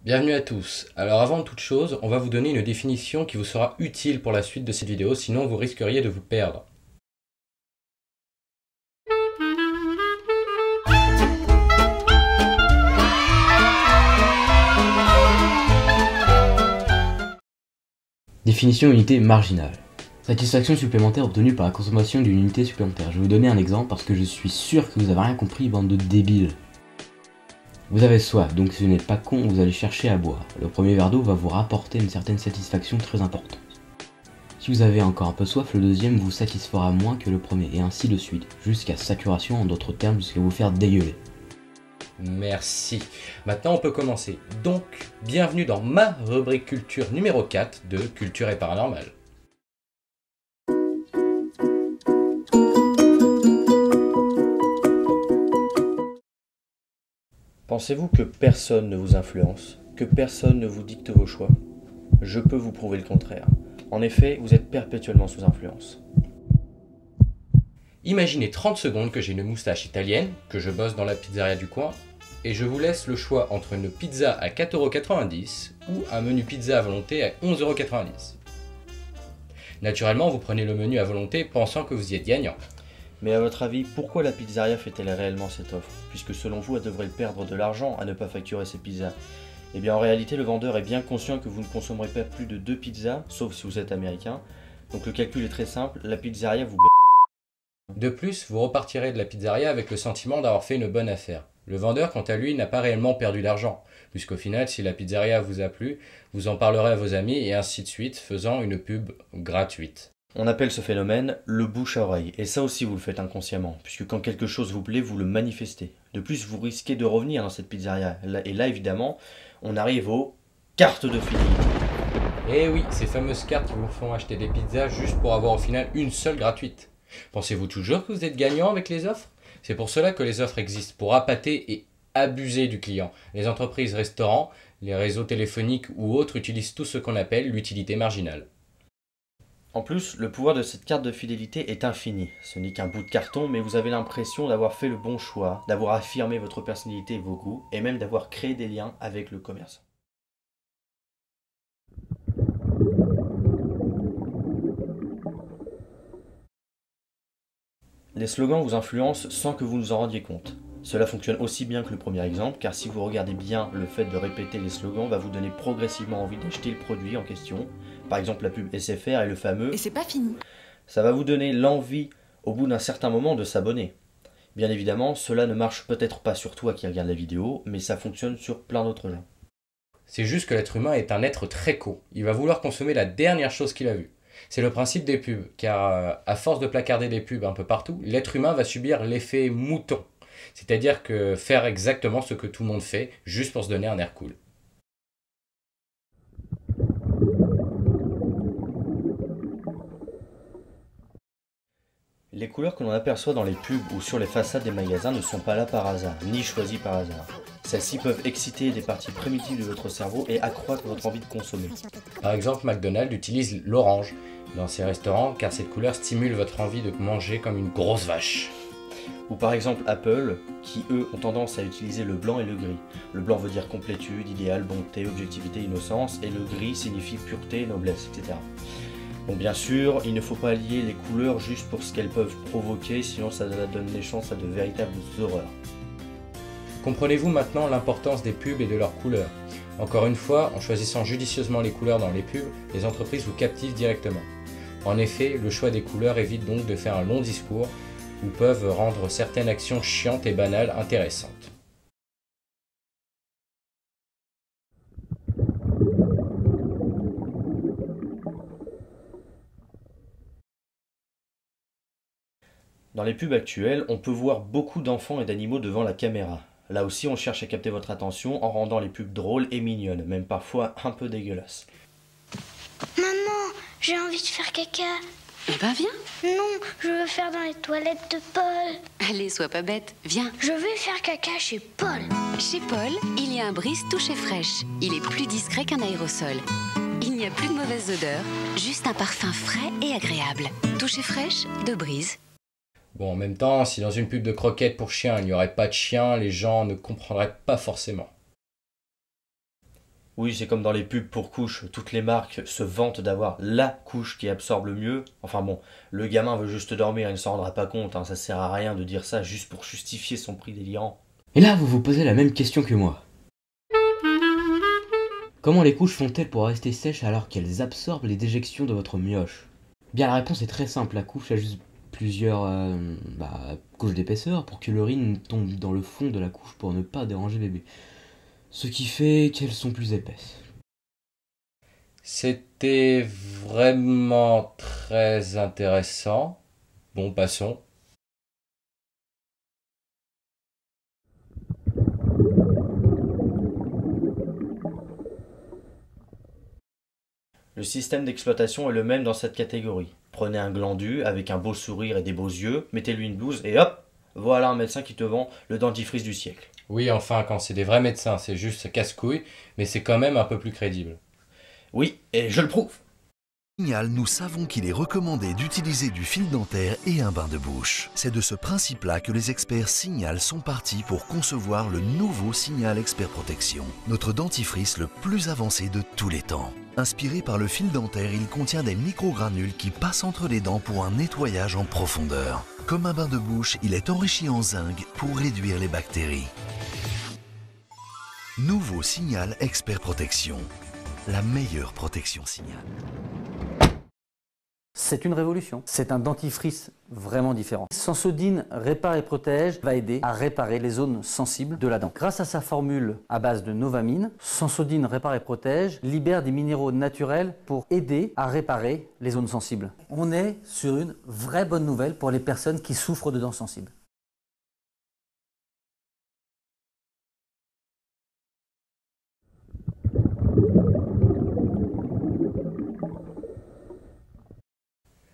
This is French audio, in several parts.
Bienvenue à tous. Alors avant toute chose, on va vous donner une définition qui vous sera utile pour la suite de cette vidéo, sinon vous risqueriez de vous perdre. Définition unité marginale. Satisfaction supplémentaire obtenue par la consommation d'une unité supplémentaire. Je vais vous donner un exemple parce que je suis sûr que vous avez rien compris, bande de débiles. Vous avez soif, donc si vous n'êtes pas con, vous allez chercher à boire. Le premier verre d'eau va vous rapporter une certaine satisfaction très importante. Si vous avez encore un peu soif, le deuxième vous satisfera moins que le premier, et ainsi de suite, jusqu'à saturation, en d'autres termes, jusqu'à vous faire dégueuler. Merci. Maintenant on peut commencer. Donc, bienvenue dans ma rubrique culture numéro 4 de Culture et Paranormal. Pensez-vous que personne ne vous influence, que personne ne vous dicte vos choix? Je peux vous prouver le contraire. En effet, vous êtes perpétuellement sous influence. Imaginez 30 secondes que j'ai une moustache italienne, que je bosse dans la pizzeria du coin, et je vous laisse le choix entre une pizza à 4,90 € ou un menu pizza à volonté à 11,90 €. Naturellement, vous prenez le menu à volonté pensant que vous y êtes gagnant. Mais à votre avis, pourquoi la pizzeria fait-elle réellement cette offre? Puisque selon vous, elle devrait perdre de l'argent à ne pas facturer ses pizzas. Eh bien en réalité, le vendeur est bien conscient que vous ne consommerez pas plus de 2 pizzas, sauf si vous êtes américain. Donc le calcul est très simple, la pizzeria vous De plus, vous repartirez de la pizzeria avec le sentiment d'avoir fait une bonne affaire. Le vendeur, quant à lui, n'a pas réellement perdu d'argent, puisqu'au final, si la pizzeria vous a plu, vous en parlerez à vos amis et ainsi de suite, faisant une pub gratuite. On appelle ce phénomène le bouche à oreille, et ça aussi vous le faites inconsciemment, puisque quand quelque chose vous plaît, vous le manifestez. De plus, vous risquez de revenir dans cette pizzeria, et là évidemment, on arrive aux cartes de fidélité. Et oui, ces fameuses cartes qui vous font acheter des pizzas juste pour avoir au final une seule gratuite. Pensez-vous toujours que vous êtes gagnant avec les offres? C'est pour cela que les offres existent, pour appâter et abuser du client. Les entreprises, restaurants, les réseaux téléphoniques ou autres utilisent tout ce qu'on appelle l'utilité marginale. En plus, le pouvoir de cette carte de fidélité est infini. Ce n'est qu'un bout de carton, mais vous avez l'impression d'avoir fait le bon choix, d'avoir affirmé votre personnalité et vos goûts, et même d'avoir créé des liens avec le commerce. Les slogans vous influencent sans que vous nous en rendiez compte. Cela fonctionne aussi bien que le premier exemple, car si vous regardez bien, le fait de répéter les slogans va vous donner progressivement envie d'acheter le produit en question. Par exemple la pub SFR et le fameux Et c'est pas fini. Ça va vous donner l'envie, au bout d'un certain moment, de s'abonner. Bien évidemment, cela ne marche peut-être pas sur toi qui regarde la vidéo, mais ça fonctionne sur plein d'autres gens. C'est juste que l'être humain est un être très con. Il va vouloir consommer la dernière chose qu'il a vue. C'est le principe des pubs, car à force de placarder des pubs un peu partout, l'être humain va subir l'effet mouton. C'est-à-dire que faire exactement ce que tout le monde fait, juste pour se donner un air cool. Les couleurs que l'on aperçoit dans les pubs ou sur les façades des magasins ne sont pas là par hasard, ni choisies par hasard. Celles-ci peuvent exciter des parties primitives de votre cerveau et accroître votre envie de consommer. Par exemple, McDonald's utilise l'orange dans ses restaurants car cette couleur stimule votre envie de manger comme une grosse vache. Ou par exemple Apple, qui eux ont tendance à utiliser le blanc et le gris. Le blanc veut dire complétude, idéal, bonté, objectivité, innocence, et le gris signifie pureté, noblesse, etc. Bon, bien sûr, il ne faut pas lier les couleurs juste pour ce qu'elles peuvent provoquer, sinon ça donne naissance à de véritables horreurs. Comprenez-vous maintenant l'importance des pubs et de leurs couleurs? Encore une fois, en choisissant judicieusement les couleurs dans les pubs, les entreprises vous captivent directement. En effet, le choix des couleurs évite donc de faire un long discours ou peuvent rendre certaines actions chiantes et banales intéressantes. Dans les pubs actuelles, on peut voir beaucoup d'enfants et d'animaux devant la caméra. Là aussi, on cherche à capter votre attention en rendant les pubs drôles et mignonnes, même parfois un peu dégueulasses. Maman, j'ai envie de faire caca. Eh ben viens. Non, je veux faire dans les toilettes de Paul. Allez, sois pas bête. Viens. Je vais faire caca chez Paul. Chez Paul, il y a un brise touché fraîche. Il est plus discret qu'un aérosol. Il n'y a plus de mauvaise odeur, juste un parfum frais et agréable. Touché fraîche de brise. Bon, en même temps, si dans une pub de croquettes pour chiens, il n'y aurait pas de chien, les gens ne comprendraient pas forcément. Oui, c'est comme dans les pubs pour couches, toutes les marques se vantent d'avoir la couche qui absorbe le mieux. Enfin bon, le gamin veut juste dormir, il ne s'en rendra pas compte, hein. Ça sert à rien de dire ça juste pour justifier son prix délirant. Et là, vous vous posez la même question que moi. Comment les couches font-elles pour rester sèches alors qu'elles absorbent les déjections de votre mioche? Bien, la réponse est très simple. La couche a juste plusieurs couches d'épaisseur pour que l'urine tombe dans le fond de la couche pour ne pas déranger bébé. Ce qui fait qu'elles sont plus épaisses. C'était vraiment très intéressant. Bon, passons. Le système d'exploitation est le même dans cette catégorie. Prenez un glandu avec un beau sourire et des beaux yeux, mettez-lui une blouse et hop, voilà un médecin qui te vend le dentifrice du siècle. Oui, enfin, quand c'est des vrais médecins, c'est juste casse-couille, mais c'est quand même un peu plus crédible. Oui, et je le prouve. Signal, nous savons qu'il est recommandé d'utiliser du fil dentaire et un bain de bouche. C'est de ce principe-là que les experts Signal sont partis pour concevoir le nouveau Signal Expert Protection, notre dentifrice le plus avancé de tous les temps. Inspiré par le fil dentaire, il contient des microgranules qui passent entre les dents pour un nettoyage en profondeur. Comme un bain de bouche, il est enrichi en zinc pour réduire les bactéries. Nouveau Signal Expert Protection. La meilleure protection Signal. C'est une révolution. C'est un dentifrice vraiment différent. Sensodyne répare et protège va aider à réparer les zones sensibles de la dent. Grâce à sa formule à base de novamine, Sensodyne répare et protège libère des minéraux naturels pour aider à réparer les zones sensibles. On est sur une vraie bonne nouvelle pour les personnes qui souffrent de dents sensibles.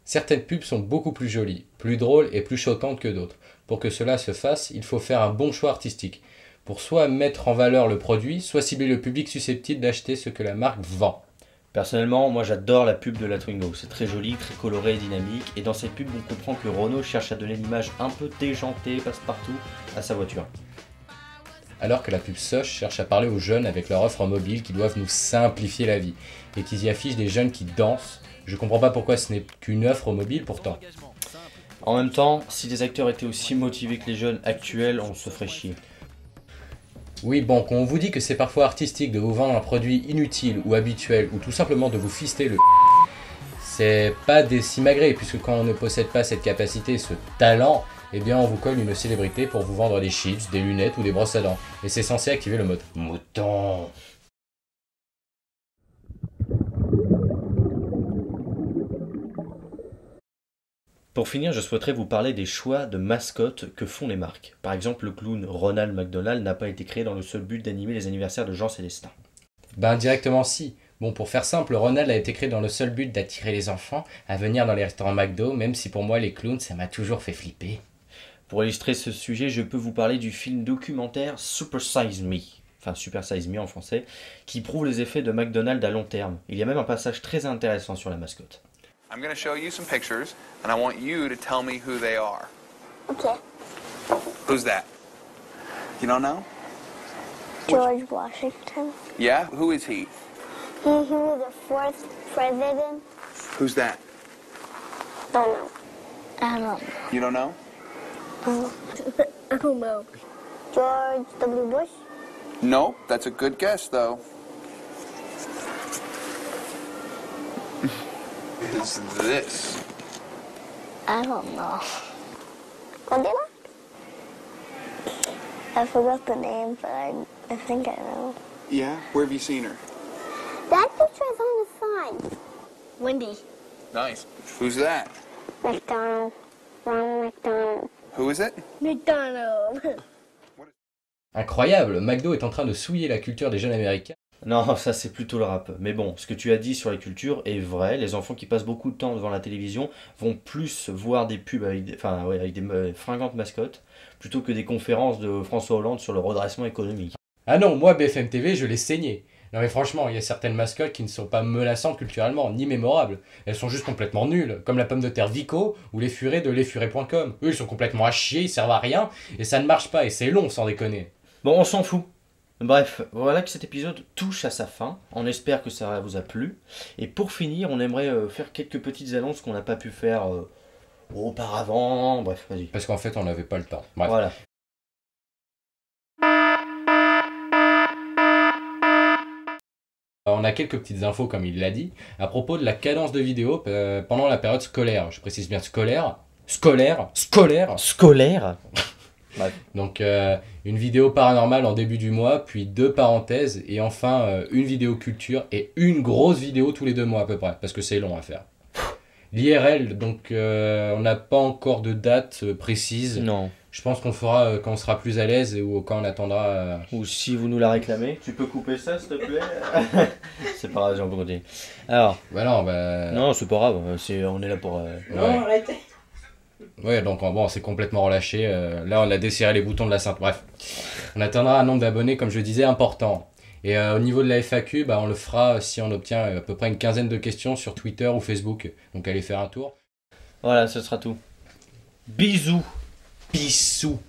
Certaines pubs sont beaucoup plus jolies, plus drôles et plus choquantes que d'autres. Pour que cela se fasse, il faut faire un bon choix artistique. Pour soit mettre en valeur le produit, soit cibler le public susceptible d'acheter ce que la marque vend. Personnellement, moi j'adore la pub de la Twingo. C'est très joli, très coloré et dynamique. Et dans cette pub, on comprend que Renault cherche à donner l'image un peu déjantée, passe-partout, à sa voiture. Alors que la pub Soch cherche à parler aux jeunes avec leur offre mobile qui doivent nous simplifier la vie. Et qu'ils y affichent des jeunes qui dansent. Je comprends pas pourquoi ce n'est qu'une offre mobile pourtant. En même temps, si les acteurs étaient aussi motivés que les jeunes actuels, on se ferait chier. Oui, bon, quand on vous dit que c'est parfois artistique de vous vendre un produit inutile ou habituel, ou tout simplement de vous fister le c'est pas des simagrées, puisque quand on ne possède pas cette capacité, ce talent, eh bien on vous colle une célébrité pour vous vendre des chips, des lunettes ou des brosses à dents. Et c'est censé activer le mode mouton. Pour finir, je souhaiterais vous parler des choix de mascottes que font les marques. Par exemple, le clown Ronald McDonald n'a pas été créé dans le seul but d'animer les anniversaires de Jean Célestin. Ben directement si. Bon, pour faire simple, Ronald a été créé dans le seul but d'attirer les enfants à venir dans les restaurants McDo, même si pour moi les clowns ça m'a toujours fait flipper. Pour illustrer ce sujet, je peux vous parler du film documentaire Super Size Me, enfin Super Size Me en français, qui prouve les effets de McDonald's à long terme. Il y a même un passage très intéressant sur la mascotte. I'm going to show you some pictures, and I want you to tell me who they are. Okay. Who's that? You don't know? George Washington. Yeah? Who is he? He was the fourth president. Who's that? Don't know. I don't know. You don't know? I don't know. George W. Bush. No, that's a good guess, though. Is this? I don't know. What did I forgot the name, but I think I know. Yeah? Where have you seen her? That picture is on the side. Wendy. Nice. Who's that? McDonald. Ronald McDonald. Who is it? McDonald. Incroyable, McDo est en train de souiller la culture des jeunes américains. Non, ça c'est plutôt le rap. Mais bon, ce que tu as dit sur les cultures est vrai. Les enfants qui passent beaucoup de temps devant la télévision vont plus voir des pubs avec des fringantes mascottes plutôt que des conférences de François Hollande sur le redressement économique. Ah non, moi BFM TV je l'ai saigné. Non mais franchement, il y a certaines mascottes qui ne sont pas menaçantes culturellement, ni mémorables. Elles sont juste complètement nulles, comme la pomme de terre Vico ou les furets de lesfurets.com. Eux ils sont complètement à chier, ils servent à rien, et ça ne marche pas, et c'est long sans déconner. Bon, on s'en fout. Bref, voilà que cet épisode touche à sa fin. On espère que ça vous a plu. Et pour finir, on aimerait faire quelques petites annonces qu'on n'a pas pu faire auparavant. Bref, vas-y. Parce qu'en fait, on n'avait pas le temps. Bref. Voilà. On a quelques petites infos, comme il l'a dit, à propos de la cadence de vidéo pendant la période scolaire. Je précise bien scolaire. Scolaire. Donc une vidéo paranormale en début du mois, puis 2 parenthèses, et enfin une vidéo culture et une grosse vidéo tous les 2 mois à peu près, parce que c'est long à faire. L'IRL, donc on n'a pas encore de date précise. Non. Je pense qu'on le fera quand on sera plus à l'aise ou quand on attendra. Ou si vous nous la réclamez. Tu peux couper ça, s'il te plaît. C'est pas grave, j'en peux continuer. Alors. Bah non, bah. Non, c'est pas grave. On est là pour. Non, arrêtez. Ouais, donc bon, c'est complètement relâché. Là, on a desserré les boutons de la cintre. Bref, on atteindra un nombre d'abonnés, comme je disais, important. Et au niveau de la FAQ, bah, on le fera si on obtient à peu près une quinzaine de questions sur Twitter ou Facebook. Donc allez faire un tour. Voilà, ce sera tout. Bisous. Bisous.